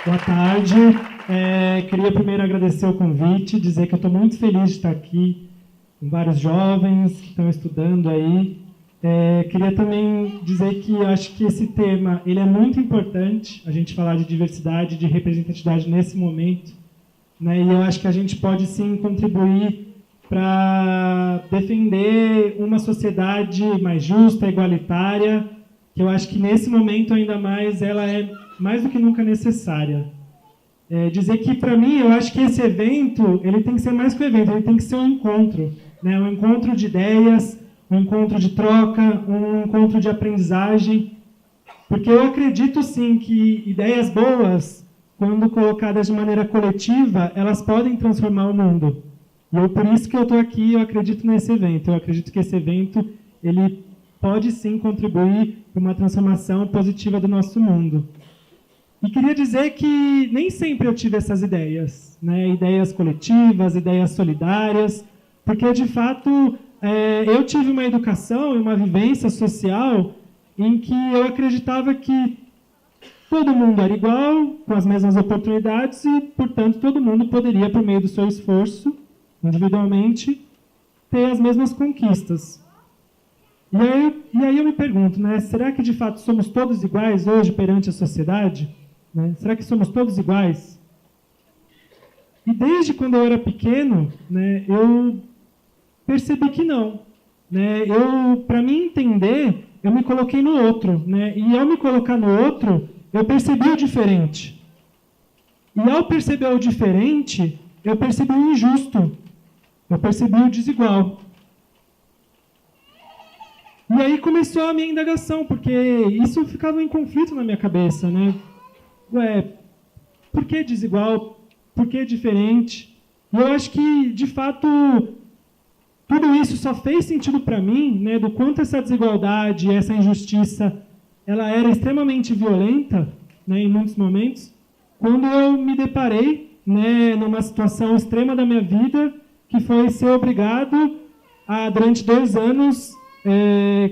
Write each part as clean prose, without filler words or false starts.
Boa tarde. Queria primeiro agradecer o convite, dizer que eu estou muito feliz de estar aqui com vários jovens que estão estudando aí. Queria também dizer que eu acho que esse tema ele é muito importante, a gente falar de diversidade, de representatividade nesse momento, né? E eu acho que a gente pode sim contribuir para defender uma sociedade mais justa, igualitária, que eu acho que nesse momento ainda mais ela é mais do que nunca necessária. Dizer que, para mim, eu acho que esse evento ele tem que ser mais que um evento, ele tem que ser um encontro, né? Um encontro de ideias, um encontro de troca, um encontro de aprendizagem, porque eu acredito, sim, que ideias boas, quando colocadas de maneira coletiva, elas podem transformar o mundo. E por isso que eu estou aqui, eu acredito nesse evento. Eu acredito que esse evento ele pode, sim, contribuir para uma transformação positiva do nosso mundo. E queria dizer que nem sempre eu tive essas ideias, né? Ideias coletivas, ideias solidárias, porque, de fato, eu tive uma educação e uma vivência social em que eu acreditava que todo mundo era igual, com as mesmas oportunidades e, portanto, todo mundo poderia, por meio do seu esforço, individualmente, ter as mesmas conquistas. E aí eu me pergunto, né, será que de fato somos todos iguais hoje perante a sociedade? Né? Será que somos todos iguais? E desde quando eu era pequeno, né, eu percebi que não. Né? Para mim entender, eu me coloquei no outro. Né? E ao me colocar no outro, eu percebi o diferente. E ao perceber o diferente, eu percebi o injusto. Eu percebi o desigual. E aí começou a minha indagação, porque isso ficava em conflito na minha cabeça, né? Por que desigual? Por que diferente? E eu acho que, de fato, tudo isso só fez sentido para mim, né, do quanto essa desigualdade, essa injustiça, ela era extremamente violenta, né, em muitos momentos, quando eu me deparei, né, numa situação extrema da minha vida, que foi ser obrigado a, durante 2 anos,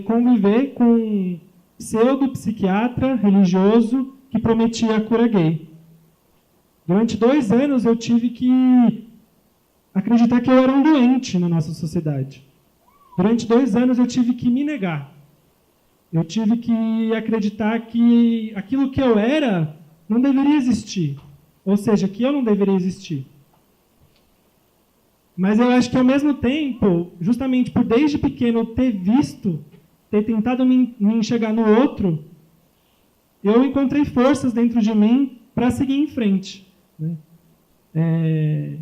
conviver com um pseudo-psiquiatra religioso que prometia a cura gay. Durante 2 anos eu tive que acreditar que eu era um doente na nossa sociedade. Durante 2 anos eu tive que me negar. Eu tive que acreditar que aquilo que eu era não deveria existir. Ou seja, que eu não deveria existir. Mas eu acho que, ao mesmo tempo, justamente por desde pequeno ter tentado me enxergar no outro, eu encontrei forças dentro de mim para seguir em frente. Né?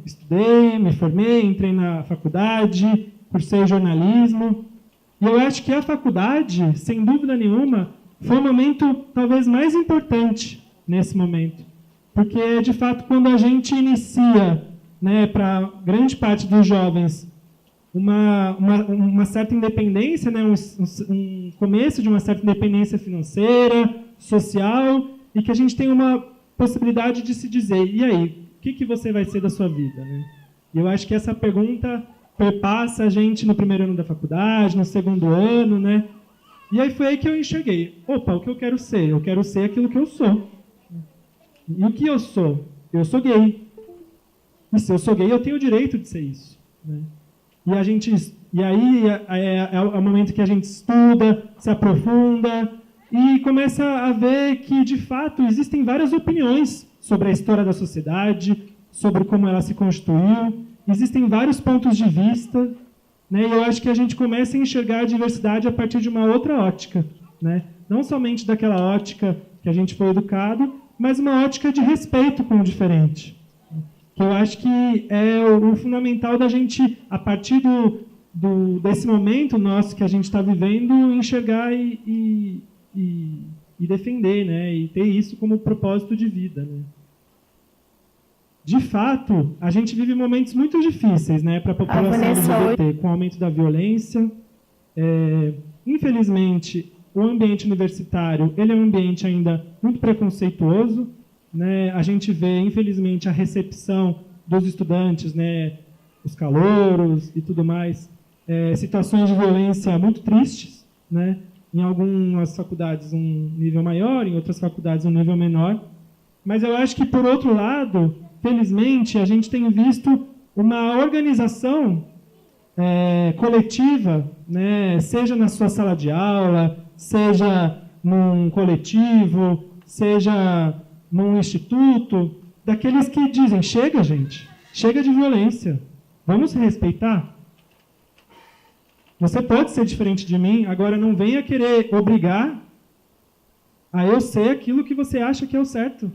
Estudei, me formei, entrei na faculdade, cursei jornalismo. E eu acho que a faculdade, sem dúvida nenhuma, foi o momento talvez mais importante nesse momento. Porque, de fato, quando a gente inicia, né, para grande parte dos jovens, uma certa independência, né, um começo de uma certa independência financeira, social, e que a gente tem uma possibilidade de se dizer, e aí, o que você vai ser da sua vida? Né? E eu acho que essa pergunta perpassa a gente no primeiro ano da faculdade, no segundo ano, né? E aí foi aí que eu enxerguei, o que eu quero ser? Eu quero ser aquilo que eu sou. E o que eu sou? Eu sou gay. E se eu sou gay, eu tenho o direito de ser isso. Né? E aí é o momento que a gente estuda, se aprofunda e começa a ver que, de fato, existem várias opiniões sobre a história da sociedade, sobre como ela se constituiu. Existem vários pontos de vista. Né? E eu acho que a gente começa a enxergar a diversidade a partir de uma outra ótica. Né? Não somente daquela ótica que a gente foi educado, mas uma ótica de respeito com o diferente. Que eu acho que é o fundamental da gente, a partir desse momento nosso que a gente está vivendo, enxergar e defender, né? E ter isso como propósito de vida. Né? De fato, a gente vive momentos muito difíceis, né, para a população LGBT, com o aumento da violência. Infelizmente, o ambiente universitário ele é um ambiente ainda muito preconceituoso. Né, a gente vê, infelizmente, a recepção dos estudantes, né, os calouros e tudo mais, situações de violência muito tristes, né, em algumas faculdades um nível maior, em outras faculdades um nível menor. Mas eu acho que, por outro lado, felizmente, a gente tem visto uma organização coletiva, né, seja na sua sala de aula, seja num coletivo, seja num instituto, daqueles que dizem, chega, gente, chega de violência, vamos se respeitar. Você pode ser diferente de mim, agora não venha querer obrigar a eu ser aquilo que você acha que é o certo.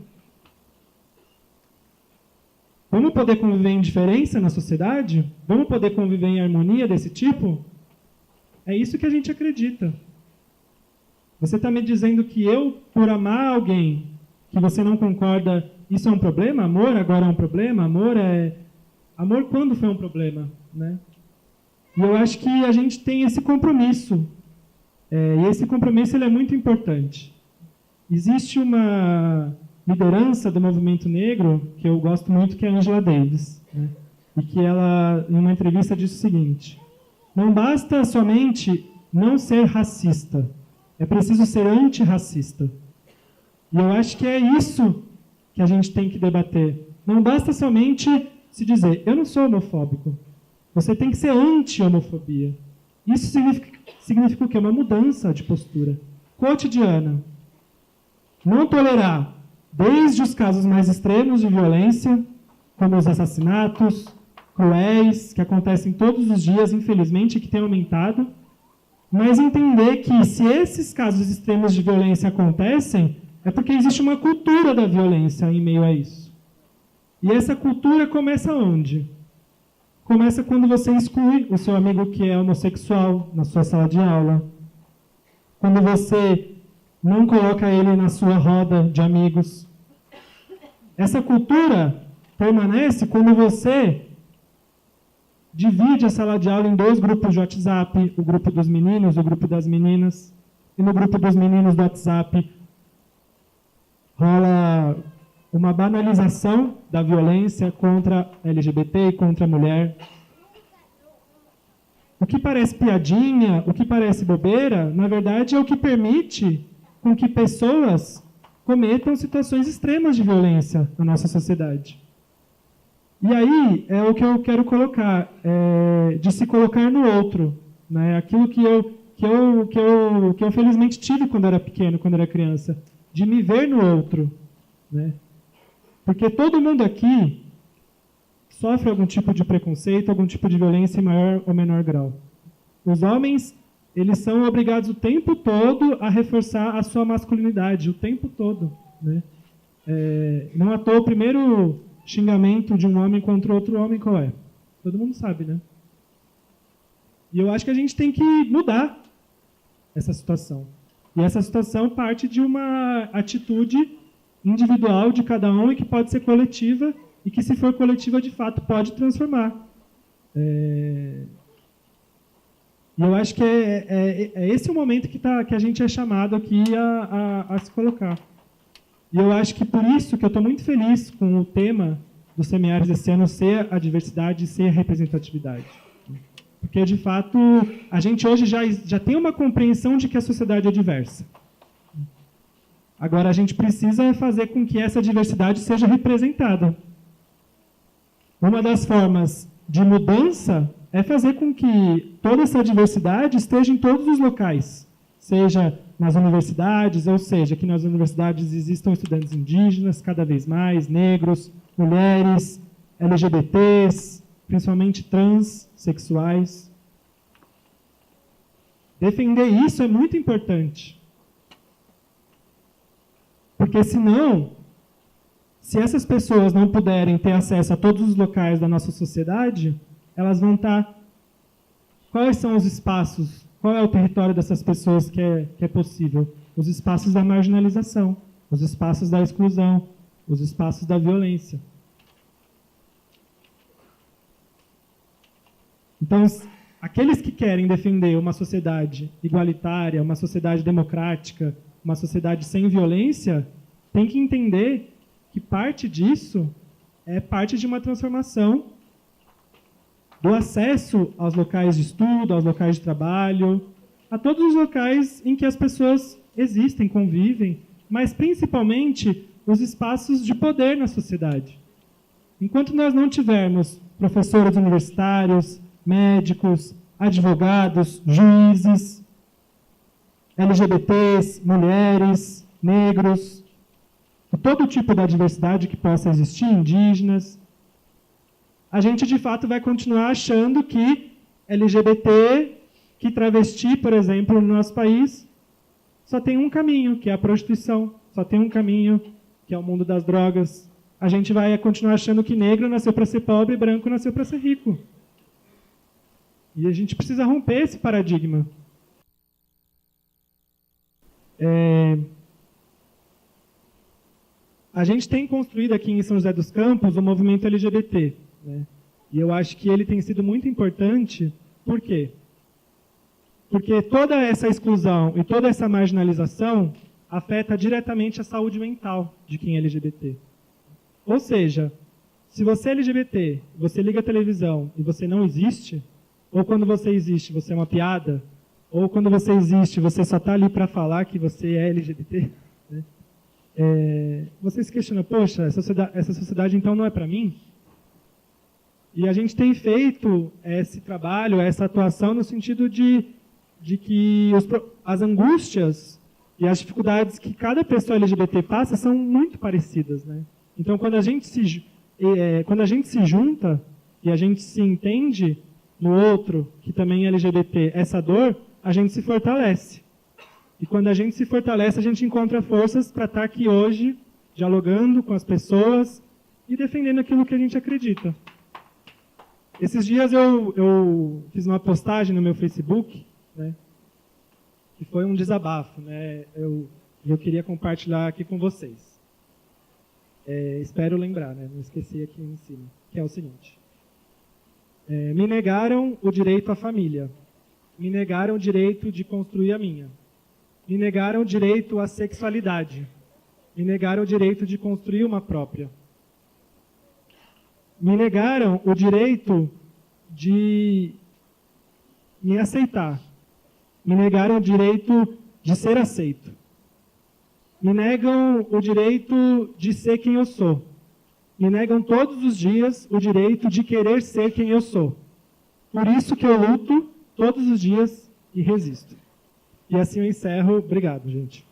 Vamos poder conviver em diferença na sociedade? Vamos poder conviver em harmonia desse tipo? É isso que a gente acredita. Você está me dizendo que eu, por amar alguém que você não concorda, isso é um problema? Amor agora é um problema? Amor quando foi um problema? Né? E eu acho que a gente tem esse compromisso. E esse compromisso ele é muito importante. Existe uma liderança do movimento negro, que eu gosto muito, que é a Angela Davis, né? E que ela, em uma entrevista, disse o seguinte: não basta somente não ser racista, é preciso ser antirracista. E eu acho que é isso que a gente tem que debater. Não basta somente se dizer, eu não sou homofóbico. Você tem que ser anti-homofobia. Isso significa o quê? Uma mudança de postura cotidiana. Não tolerar desde os casos mais extremos de violência, como os assassinatos cruéis, que acontecem todos os dias, infelizmente, que tem aumentado, mas entender que se esses casos extremos de violência acontecem, é porque existe uma cultura da violência em meio a isso. E essa cultura começa onde? Começa quando você exclui o seu amigo que é homossexual na sua sala de aula, quando você não coloca ele na sua roda de amigos. Essa cultura permanece quando você divide a sala de aula em 2 grupos de WhatsApp, o grupo dos meninos, o grupo das meninas, e no grupo dos meninos do WhatsApp rola uma banalização da violência contra LGBT e contra a mulher. O que parece piadinha, o que parece bobeira, na verdade é o que permite com que pessoas cometam situações extremas de violência na nossa sociedade. E aí é o que eu quero colocar, de se colocar no outro, né? Aquilo que eu felizmente tive quando era pequeno, quando era criança, de me ver no outro, né? Porque todo mundo aqui sofre algum tipo de preconceito, algum tipo de violência em maior ou menor grau. Os homens, eles são obrigados o tempo todo a reforçar a sua masculinidade, o tempo todo, né? Não à toa, o primeiro xingamento de um homem contra outro homem qual é? Todo mundo sabe, né? E eu acho que a gente tem que mudar essa situação. E essa situação parte de uma atitude individual de cada um e que pode ser coletiva e que, se for coletiva, de fato, pode transformar. E eu acho que é esse o momento que a gente é chamado aqui a se colocar. E eu acho que por isso que eu estou muito feliz com o tema dos seminários esse ano ser a diversidade e ser a representatividade. Porque, de fato, a gente hoje já tem uma compreensão de que a sociedade é diversa. Agora, a gente precisa fazer com que essa diversidade seja representada. Uma das formas de mudança é fazer com que toda essa diversidade esteja em todos os locais, seja nas universidades, ou seja, que nas universidades existam estudantes indígenas, cada vez mais, negros, mulheres, LGBTs, principalmente transexuais. Defender isso é muito importante. Porque senão, se essas pessoas não puderem ter acesso a todos os locais da nossa sociedade, elas vão estar... Quais são os espaços? Qual é o território dessas pessoas que é possível? Os espaços da marginalização, os espaços da exclusão, os espaços da violência. Então, aqueles que querem defender uma sociedade igualitária, uma sociedade democrática, uma sociedade sem violência, têm que entender que parte disso é parte de uma transformação do acesso aos locais de estudo, aos locais de trabalho, a todos os locais em que as pessoas existem, convivem, mas principalmente os espaços de poder na sociedade. Enquanto nós não tivermos professores universitários, médicos, advogados, juízes, LGBTs, mulheres, negros, todo tipo de diversidade que possa existir, indígenas, a gente de fato vai continuar achando que LGBT, que travesti, por exemplo, no nosso país, só tem um caminho, que é a prostituição, só tem um caminho, que é o mundo das drogas. A gente vai continuar achando que negro nasceu para ser pobre e branco nasceu para ser rico. E a gente precisa romper esse paradigma. A gente tem construído aqui em São José dos Campos o movimento LGBT, né? E eu acho que ele tem sido muito importante. Por quê? Porque toda essa exclusão e toda essa marginalização afeta diretamente a saúde mental de quem é LGBT. Ou seja, se você é LGBT, você liga a televisão e você não existe, ou quando você existe, você é uma piada, ou quando você existe, você só está ali para falar que você é LGBT, né? Você se questiona, poxa, essa sociedade então não é para mim? E a gente tem feito esse trabalho, essa atuação no sentido de que as angústias e as dificuldades que cada pessoa LGBT passa são muito parecidas, né? Então, quando a gente se junta e a gente se entende no outro, que também é LGBT, essa dor, a gente se fortalece. E quando a gente se fortalece, a gente encontra forças para estar aqui hoje, dialogando com as pessoas e defendendo aquilo que a gente acredita. Esses dias eu fiz uma postagem no meu Facebook, né, que foi um desabafo, né? Eu queria compartilhar aqui com vocês. Espero lembrar, né? Não esqueci aqui em cima, que é o seguinte. Me negaram o direito à família. Me negaram o direito de construir a minha. Me negaram o direito à sexualidade. Me negaram o direito de construir uma própria. Me negaram o direito de me aceitar. Me negaram o direito de ser aceito. Me negam o direito de ser quem eu sou. Me negam todos os dias o direito de querer ser quem eu sou. Por isso que eu luto todos os dias e resisto. E assim eu encerro. Obrigado, gente.